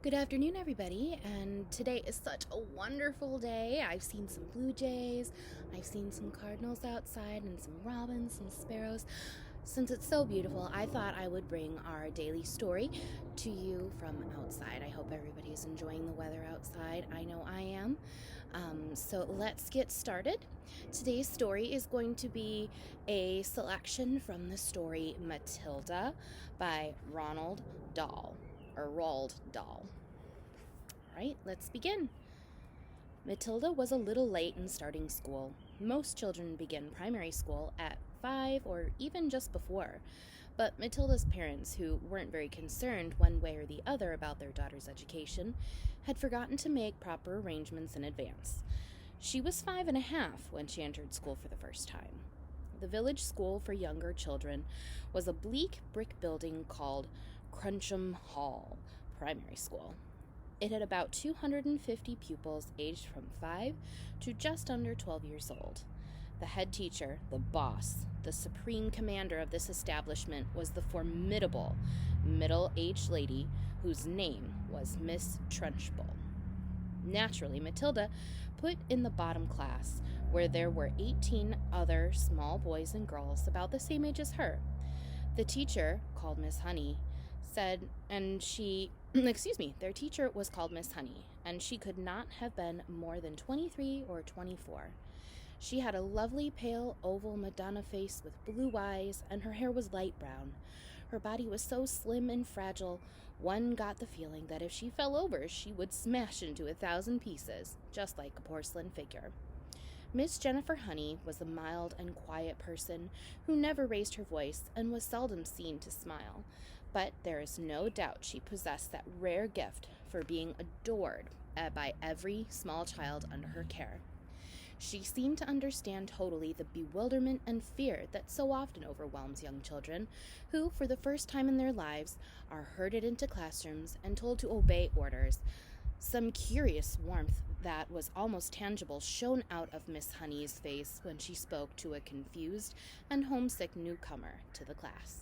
Good afternoon, everybody, and today is such a wonderful day. I've seen some blue jays, I've seen some cardinals outside, and some robins, some sparrows. Since it's so beautiful, I thought I would bring our daily story to you from outside. I hope everybody's enjoying the weather outside. I know I am. So let's get started. Today's story is going to be a selection from the story Matilda by Roald Dahl. All right, let's begin. Matilda was a little late in starting school. Most children begin primary school at 5 or even just before. But Matilda's parents, who weren't very concerned one way or the other about their daughter's education, had forgotten to make proper arrangements in advance. She was 5.5 when she entered school for the first time. The village school for younger children was a bleak brick building called Cruncham Hall Primary School. It had about 250 pupils aged from 5 to just under 12 years old. The head teacher, the boss, the supreme commander of this establishment was the formidable middle-aged lady whose name was Miss Trunchbull. Naturally, Matilda put in the bottom class, where there were 18 other small boys and girls about the same age as her. The teacher, called Miss Honey, their teacher was called Miss Honey, and she could not have been more than 23 or 24. She had a lovely pale oval Madonna face with blue eyes, and her hair was light brown. Her body was so slim and fragile, one got the feeling that if she fell over, she would smash into 1,000 pieces, just like a porcelain figure. Miss Jennifer Honey was a mild and quiet person who never raised her voice and was seldom seen to smile. But there is no doubt she possessed that rare gift for being adored by every small child under her care. She seemed to understand totally the bewilderment and fear that so often overwhelms young children, who, for the first time in their lives, are herded into classrooms and told to obey orders. Some curious warmth that was almost tangible shone out of Miss Honey's face when she spoke to a confused and homesick newcomer to the class.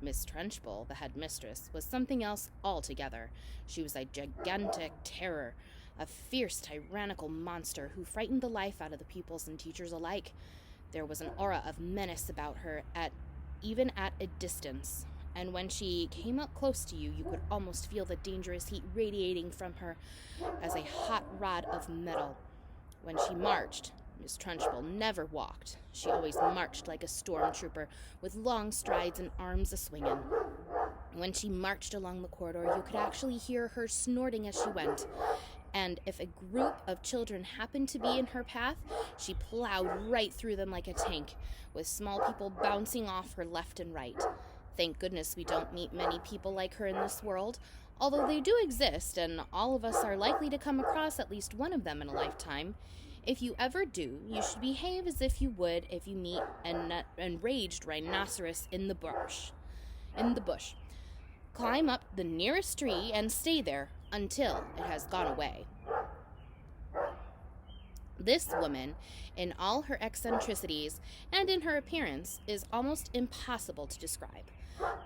Miss Trunchbull, the headmistress, was something else altogether. She was a gigantic terror, a fierce, tyrannical monster who frightened the life out of the pupils and teachers alike. There was an aura of menace about her, even at a distance, and when she came up close to you, you could almost feel the dangerous heat radiating from her as a hot rod of metal. When she marched, Miss Trunchbull never walked. She always marched like a stormtrooper, with long strides and arms a-swinging. When she marched along the corridor, you could actually hear her snorting as she went. And if a group of children happened to be in her path, she plowed right through them like a tank, with small people bouncing off her left and right. Thank goodness we don't meet many people like her in this world, although they do exist, and all of us are likely to come across at least one of them in a lifetime. If you ever do, you should behave as if you would if you meet an enraged rhinoceros in the bush. Climb up the nearest tree and stay there until it has gone away. This woman, in all her eccentricities and in her appearance, is almost impossible to describe.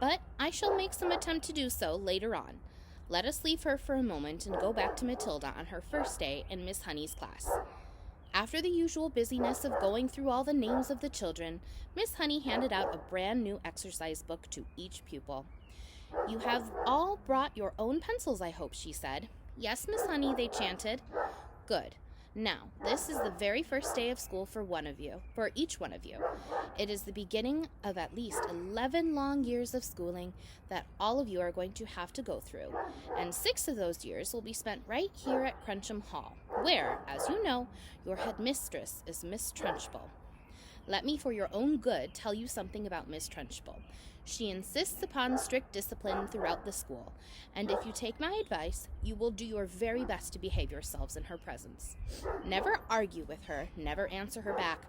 But I shall make some attempt to do so later on. Let us leave her for a moment and go back to Matilda on her first day in Miss Honey's class. After the usual busyness of going through all the names of the children, Miss Honey handed out a brand new exercise book to each pupil. "You have all brought your own pencils, I hope," she said. "Yes, Miss Honey," they chanted. "Good. Now, this is the very first day of school for each one of you. It is the beginning of at least 11 long years of schooling that all of you are going to have to go through, and 6 of those years will be spent right here at Cruncham Hall, where, as you know, your headmistress is Miss Trunchbull. Let me, for your own good, tell you something about Miss Trunchbull. She insists upon strict discipline throughout the school, and if you take my advice, you will do your very best to behave yourselves in her presence. Never argue with her, never answer her back.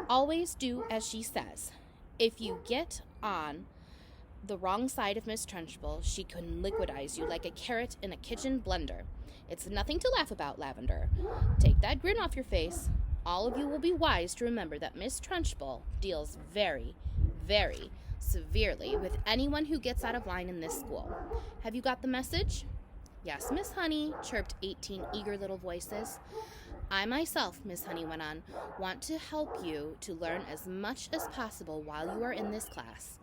Always do as she says. If you get on the wrong side of Miss Trunchbull, she can liquidize you like a carrot in a kitchen blender. It's nothing to laugh about, Lavender. Take that grin off your face. All of you will be wise to remember that Miss Trunchbull deals very, very severely with anyone who gets out of line in this school. Have you got the message?" Yes, Miss Honey, chirped 18 eager little voices. I myself, Miss Honey went on, want to help you to learn as much as possible while you are in this class.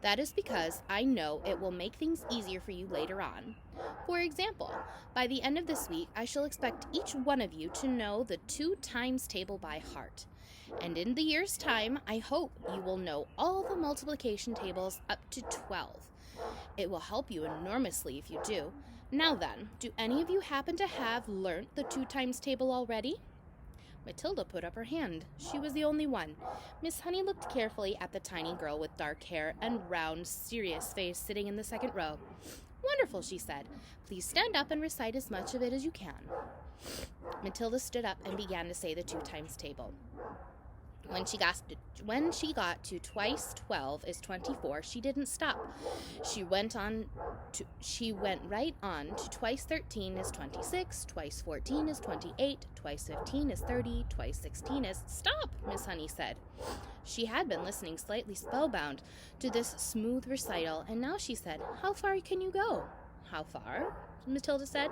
That is because I know it will make things easier for you later on. For example, by the end of this week, I shall expect each one of you to know the 2 times table by heart. And in the year's time, I hope you will know all the multiplication tables up to 12. It will help you enormously if you do. Now then, do any of you happen to have learnt the 2 times table already? Matilda put up her hand. She was the only one. Miss Honey looked carefully at the tiny girl with dark hair and round, serious face sitting in the second row. Wonderful, she said. Please stand up and recite as much of it as you can. Matilda stood up and began to say the 2 times table. When she got to twice 12 is 24, she didn't stop. She went right on to twice 13 is 26, twice 14 is 28, twice 15 is 30, twice 16 is... Stop, Miss Honey said. She had been listening slightly spellbound to this smooth recital, and now she said, How far can you go? How far? Matilda said.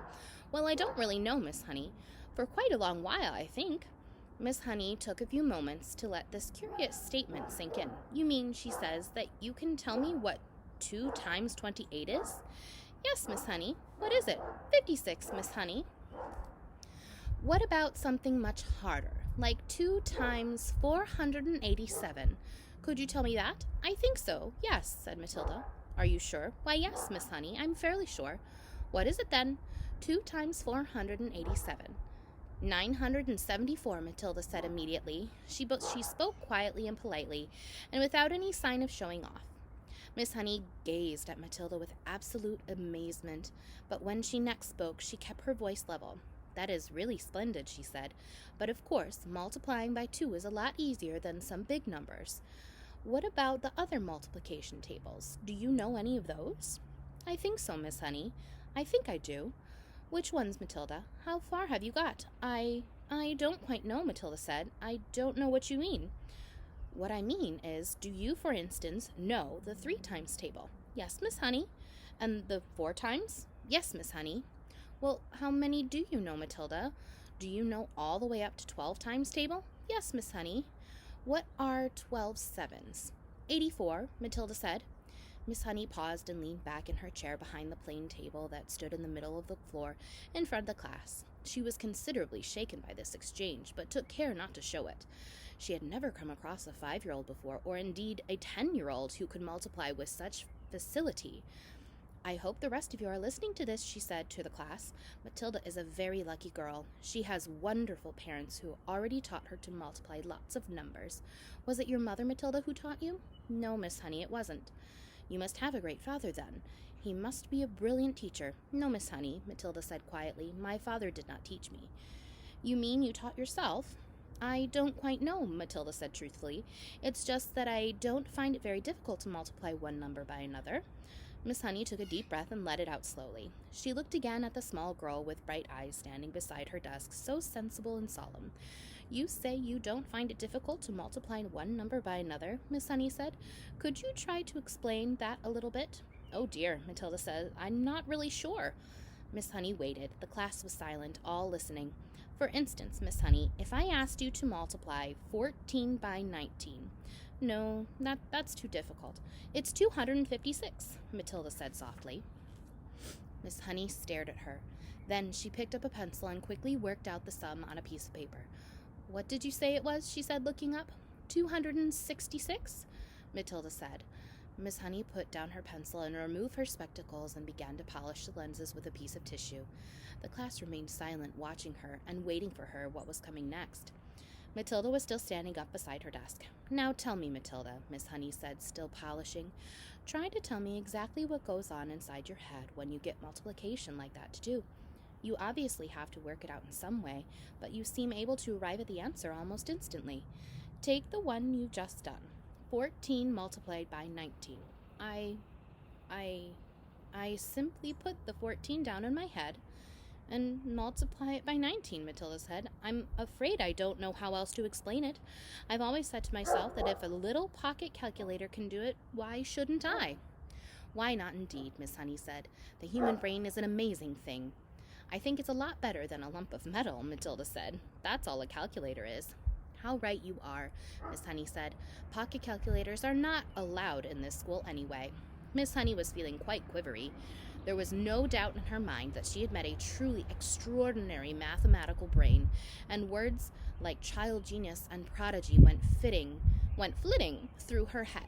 Well, I don't really know, Miss Honey. For quite a long while, I think. Miss Honey took a few moments to let this curious statement sink in. You mean, she says, that you can tell me what 2 times 28 is? Yes, Miss Honey. What is it? 56, Miss Honey. What about something much harder, like 2 times 487? Could you tell me that? I think so, yes, said Matilda. Are you sure? Why, yes, Miss Honey, I'm fairly sure. What is it then? 2 times 487. 974, Matilda said immediately. She spoke quietly and politely, and without any sign of showing off. Miss Honey gazed at Matilda with absolute amazement, but when she next spoke, she kept her voice level. That is really splendid, she said, but of course, multiplying by 2 is a lot easier than some big numbers. What about the other multiplication tables? Do you know any of those? I think so, Miss Honey. I think I do. Which ones, Matilda? How far have you got? I don't quite know, Matilda said. I don't know what you mean. What I mean is, do you, for instance, know the 3 times table? Yes, Miss Honey. And the 4 times? Yes, Miss Honey. Well, how many do you know, Matilda? Do you know all the way up to 12 times table? Yes, Miss Honey. What are 12 sevens? 84, Matilda said. Miss Honey paused and leaned back in her chair behind the plain table that stood in the middle of the floor in front of the class. She was considerably shaken by this exchange, but took care not to show it. She had never come across a 5-year-old before, or indeed a 10-year-old who could multiply with such facility. I hope the rest of you are listening to this, she said to the class. Matilda is a very lucky girl. She has wonderful parents who already taught her to multiply lots of numbers. Was it your mother, Matilda, who taught you? No, Miss Honey, it wasn't. You must have a great father, then. He must be a brilliant teacher. No, Miss Honey, Matilda said quietly. My father did not teach me. You mean you taught yourself? I don't quite know, Matilda said truthfully. It's just that I don't find it very difficult to multiply one number by another. Miss Honey took a deep breath and let it out slowly. She looked again at the small girl with bright eyes standing beside her desk, so sensible and solemn. You say you don't find it difficult to multiply one number by another, Miss Honey said. Could you try to explain that a little bit? Oh dear, Matilda said. I'm not really sure. Miss Honey waited. The class was silent, all listening. For instance, Miss Honey, if I asked you to multiply 14 by 19. No, that's too difficult. It's 256, Matilda said softly. Miss Honey stared at her. Then she picked up a pencil and quickly worked out the sum on a piece of paper. What did you say it was? She said, looking up. 266, Matilda said. Miss Honey put down her pencil and removed her spectacles and began to polish the lenses with a piece of tissue. The class remained silent, watching her and waiting for her what was coming next. Matilda was still standing up beside her desk. Now tell me, Matilda, Miss Honey said, still polishing. Try to tell me exactly what goes on inside your head when you get multiplication like that to do. You obviously have to work it out in some way, but you seem able to arrive at the answer almost instantly. Take the one you've just done. 14 multiplied by 19. I simply put the 14 down in my head and multiply it by 19, Matilda said. I'm afraid I don't know how else to explain it. I've always said to myself that if a little pocket calculator can do it, why shouldn't I? Why not indeed, Miss Honey said. The human brain is an amazing thing. I think it's a lot better than a lump of metal, Matilda said. That's all a calculator is. How right you are, Miss Honey said. Pocket calculators are not allowed in this school anyway. Miss Honey was feeling quite quivery. There was no doubt in her mind that she had met a truly extraordinary mathematical brain, and words like child genius and prodigy went flitting through her head.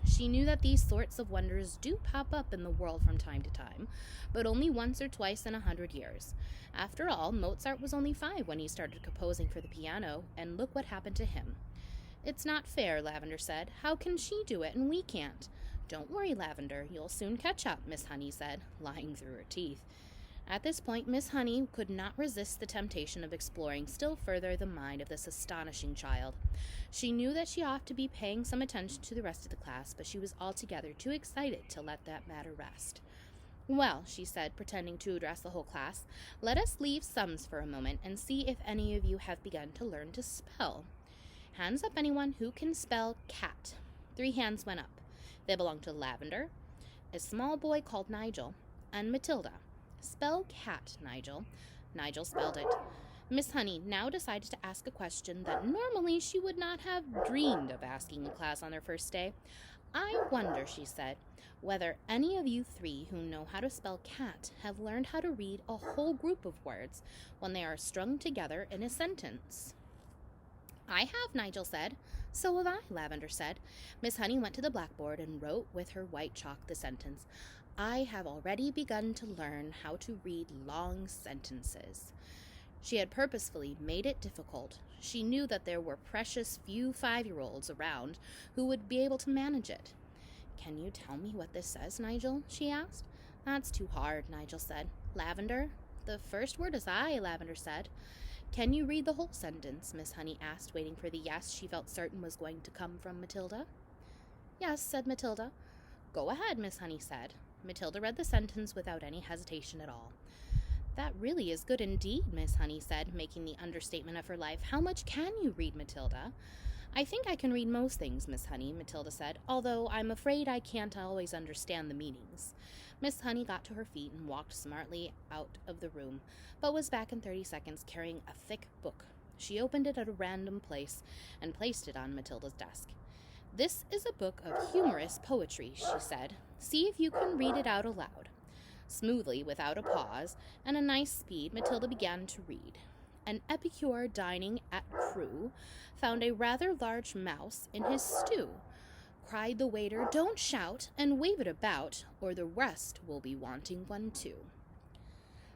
She knew that these sorts of wonders do pop up in the world from time to time, but only once or twice in 100 years. After all, Mozart was only 5 when he started composing for the piano, and look what happened to him. It's not fair, Lavender said. How can she do it and we can't? Don't worry, Lavender. You'll soon catch up, Miss Honey said, lying through her teeth. At this point, Miss Honey could not resist the temptation of exploring still further the mind of this astonishing child. She knew that she ought to be paying some attention to the rest of the class, but she was altogether too excited to let that matter rest. Well, she said, pretending to address the whole class, let us leave sums for a moment and see if any of you have begun to learn to spell. Hands up, anyone who can spell cat. 3 hands went up. They belonged to Lavender, a small boy called Nigel, and Matilda. Spell cat, Nigel. Nigel spelled it. Miss Honey now decided to ask a question that normally she would not have dreamed of asking a class on their first day. I wonder, she said, whether any of you 3 who know how to spell cat have learned how to read a whole group of words when they are strung together in a sentence. I have, Nigel said. So have I, Lavender said. Miss Honey went to the blackboard and wrote with her white chalk the sentence, I have already begun to learn how to read long sentences. She had purposefully made it difficult. She knew that there were precious few 5-year-olds around who would be able to manage it. Can you tell me what this says, Nigel? She asked. That's too hard, Nigel said. Lavender? The first word is I, Lavender said. Can you read the whole sentence? Miss Honey asked, waiting for the yes she felt certain was going to come from Matilda. Yes, said Matilda. Go ahead, Miss Honey said. Matilda read the sentence without any hesitation at all. That really is good indeed, Miss Honey said, making the understatement of her life. How much can you read, Matilda? I think I can read most things, Miss Honey, Matilda said, although I'm afraid I can't always understand the meanings. Miss Honey got to her feet and walked smartly out of the room, but was back in 30 seconds carrying a thick book. She opened it at a random place and placed it on Matilda's desk. This is a book of humorous poetry, she said. See if you can read it out aloud. Smoothly, without a pause, and a nice speed, Matilda began to read. An epicure dining at Crewe found a rather large mouse in his stew. Cried the waiter, don't shout, and wave it about, or the rest will be wanting one too.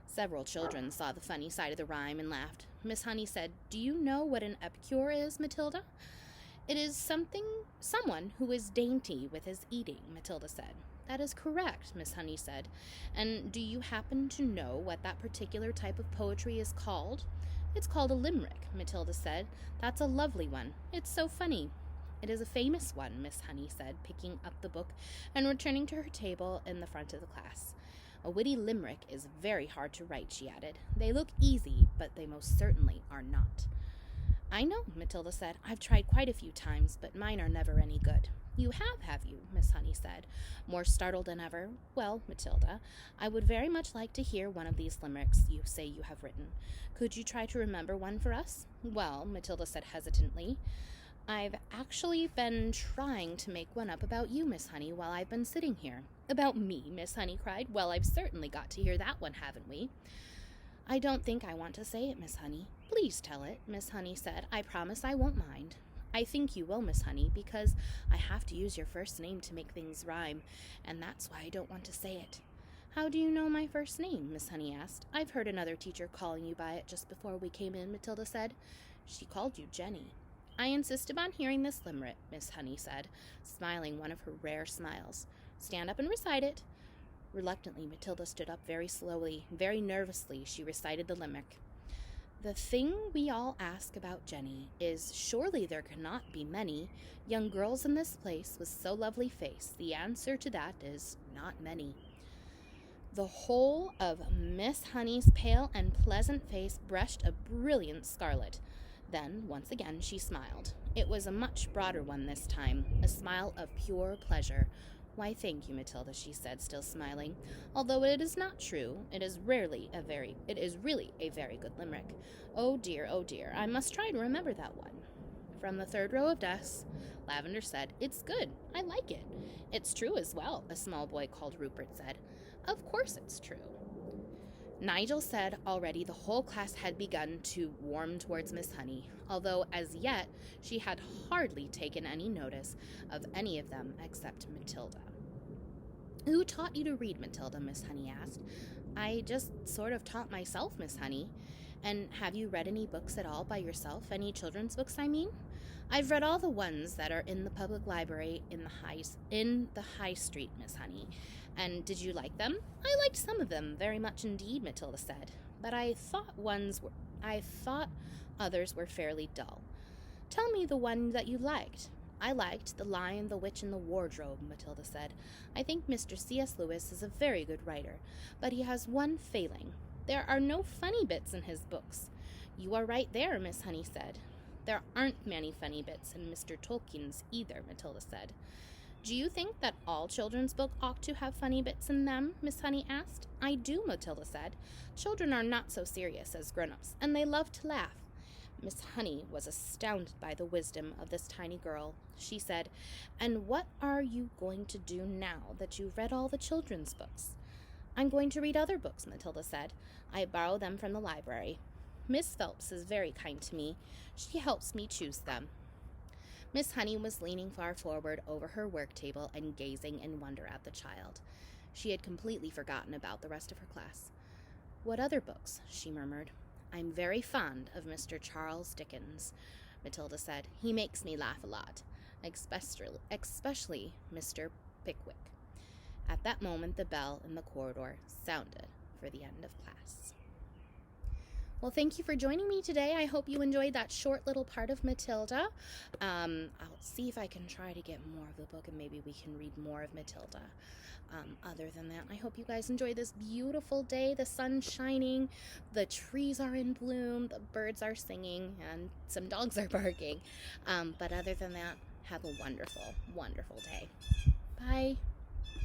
Several children saw the funny side of the rhyme and laughed. Miss Honey said, Do you know what an epicure is, Matilda? It is someone who is dainty with his eating, Matilda said. That is correct, Miss Honey said. And do you happen to know what that particular type of poetry is called? It's called a limerick, Matilda said. That's a lovely one. It's so funny. It is a famous one, Miss Honey said, picking up the book and returning to her table in the front of the class. A witty limerick is very hard to write, she added. They look easy, but they most certainly are not. I know, Matilda said. I've tried quite a few times, but mine are never any good. You have you? Miss Honey said, more startled than ever. Well, Matilda, I would very much like to hear one of these limericks you say you have written. Could you try to remember one for us? Well, Matilda said hesitantly, I've actually been trying to make one up about you, Miss Honey, while I've been sitting here. About me, Miss Honey cried. Well, I've certainly got to hear that one, haven't we? I don't think I want to say it, Miss Honey. Please tell it, Miss Honey said. I promise I won't mind. I think you will, Miss Honey, because I have to use your first name to make things rhyme, and that's why I don't want to say it. How do you know my first name? Miss Honey asked. I've heard another teacher calling you by it just before we came in, Matilda said. She called you Jenny. I insist upon hearing this limerick, Miss Honey said, smiling one of her rare smiles. Stand up and recite it. Reluctantly, Matilda stood up very slowly, very nervously. She recited the limerick. The thing we all ask about Jenny is, surely there cannot be many young girls in this place with so lovely face. The answer to that is, not many. The whole of Miss Honey's pale and pleasant face brushed a brilliant scarlet. Then, once again, she smiled. It was a much broader one this time, a smile of pure pleasure. Why, thank you, Matilda, she said, still smiling. Although it is not true, it is really a very good limerick. Oh dear, I must try to remember that one. From the third row of desks, Lavender said, It's good. I like it. It's true as well, a small boy called Rupert said. Of course it's true. Nigel said already the whole class had begun to warm towards Miss Honey, although as yet she had hardly taken any notice of any of them except Matilda. Who taught you to read, Matilda? Miss Honey asked. I just sort of taught myself, Miss Honey. And have you read any books at all by yourself? Any children's books, I mean? I've read all the ones that are in the public library in the High Street, Miss Honey. And did you like them? I liked some of them very much indeed, Matilda said. But I thought others were fairly dull. Tell me the one that you liked. I liked The Lion, the Witch, and the Wardrobe, Matilda said. I think Mr. C.S. Lewis is a very good writer, but he has one failing. There are no funny bits in his books. You are right there, Miss Honey said. There aren't many funny bits in Mr. Tolkien's either, Matilda said. Do you think that all children's books ought to have funny bits in them? Miss Honey asked. I do, Matilda said. Children are not so serious as grown-ups, and they love to laugh. Miss Honey was astounded by the wisdom of this tiny girl. She said, And what are you going to do now that you've read all the children's books? I'm going to read other books, Matilda said. I borrow them from the library. Miss Phelps is very kind to me. She helps me choose them. Miss Honey was leaning far forward over her work table and gazing in wonder at the child. She had completely forgotten about the rest of her class. What other books? She murmured. I'm very fond of Mr. Charles Dickens, Matilda said. He makes me laugh a lot, especially Mr. Pickwick. At that moment, the bell in the corridor sounded for the end of class. Well, thank you for joining me today. I hope you enjoyed that short little part of Matilda. I'll see if I can try to get more of the book and maybe we can read more of Matilda. Other than that, I hope you guys enjoy this beautiful day. The sun's shining, the trees are in bloom, the birds are singing, and some dogs are barking. But other than that, have a wonderful, wonderful day. Bye.